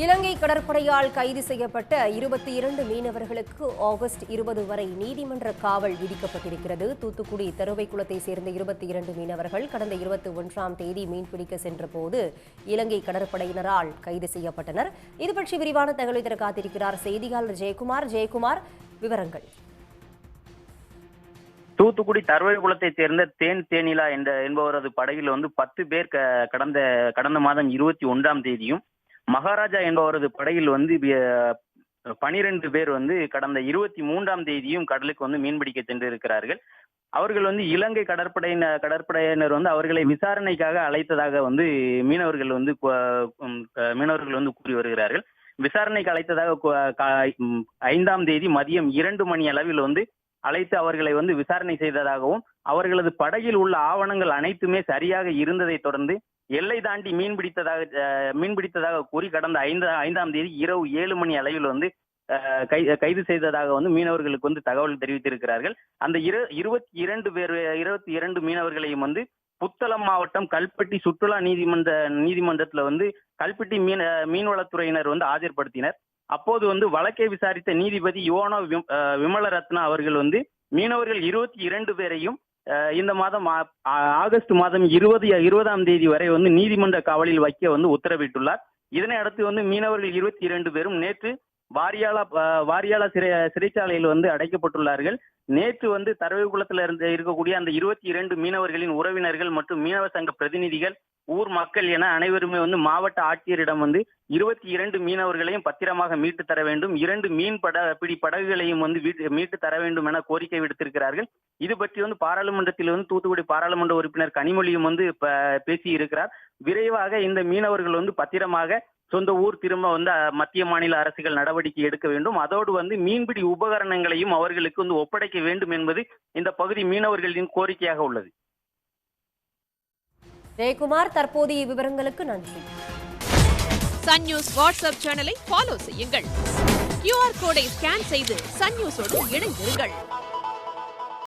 இலங்கை கடற்படையால் கைது செய்யப்பட்ட 22 மீனவர்களுக்கு ஆகஸ்ட் 20 வரை நீதிமன்ற காவல் விதிக்கப்பட்டிருக்கிறது. தூத்துக்குடி தருவைக்குளத்தை சேர்ந்த 22 மீனவர்கள் கடந்த 21ஆம் தேதி மீன்பிடிக்க சென்றபோது இலங்கை கடற்படையினரால் கைது செய்யப்பட்டனர். இது பற்றி விரிவான தகவலை தர காத்திருக்கிறார் செய்தியாளர் ஜெயக்குமார். ஜெயக்குமார், விவரங்கள். தூத்துக்குடி தருவைக்குளத்தை சேர்ந்த தேனிலா என்பவரது படகில் 10 பேர் கடந்த மாதம் 21ஆம் தேதியும், மகாராஜா என்பவரது படகில் 12 பேர் கடந்த 23ஆம் தேதியும் கடலுக்கு மீன்பிடிக்க சென்றிருக்கிறார்கள். அவர்கள் இலங்கை கடற்படையினர் அவர்களை விசாரணைக்காக அழைத்ததாக மீனவர்கள் கூறி வருகிறார்கள். விசாரணைக்கு அழைத்ததாக 5ஆம் தேதி மதியம் 2 மணி அளவில் அழைத்து அவர்களை விசாரணை செய்ததாகவும், அவர்களது படகில் உள்ள ஆவணங்கள் அனைத்துமே சரியாக இருந்ததை தொடர்ந்து எல்லை தாண்டி மீன்பிடித்ததாக கூறி கடந்த 5ஆம் தேதி இரவு 7 மணி அளவில் கைது செய்ததாக மீனவர்களுக்கு தகவல் தெரிவித்திருக்கிறார்கள். அந்த 22 மீனவர்களையும் புத்தளம் மாவட்டம் கல்பட்டி சுற்றுலா நீதிமன்றத்துல கல்பட்டி மீன்வளத்துறையினர் ஆஜர்படுத்தினர். அப்போது வழக்கை விசாரித்த நீதிபதி யோனோ விமலரத்னா அவர்கள் மீனவர்கள் 22 பேரையும் இந்த மாதம் ஆகஸ்ட் மாதம் 20ஆம் தேதி வரை நீதிமன்ற காவலில் வைக்க உத்தரவிட்டுள்ளார். இதனை அடுத்து மீனவர்கள் 22 பேரும் நேற்று வாரியாலா சிறைச்சாலையில் அடைக்கப்பட்டுள்ளார்கள். நேற்று தரவைக்குளத்தில் இருக்கக்கூடிய அந்த 22 மீனவர்களின் உறவினர்கள் மற்றும் மீனவ சங்க பிரதிநிதிகள், ஊர் மக்கள் என அனைவருமே மாவட்ட ஆட்சியரிடம் 22 மீனவர்களையும் பத்திரமாக மீட்டு தர வேண்டும், 2 பிடி படகுகளையும் மீட்டு தர வேண்டும் என கோரிக்கை விடுத்திருக்கிறார்கள். இது பற்றி பாராளுமன்றத்தில் தூத்துக்குடி பாராளுமன்ற உறுப்பினர் கனிமொழியும் பேசி இருக்கிறார். விரைவாக இந்த மீனவர்கள் பத்திரமாக சொந்த ஊர் திரும்ப மத்திய மாநில அரசுகள் நடவடிக்கை எடுக்க வேண்டும். அதோடு மீன்பிடி உபகரணங்களையும் அவர்களுக்கு ஒப்படைக்க வேண்டும் என்பது இந்த பகுதி மீனவர்களின் கோரிக்கையாக உள்ளது. ஜெயக்குமார், தற்போதைய விவரங்களுக்கு நன்றி. சன் நியூஸ் வாட்ஸ்அப் சேனலை ஃபாலோ செய்யுங்கள். QR கோடை ஸ்கேன் செய்து சன் நியூஸோடு இணைந்திருங்கள்.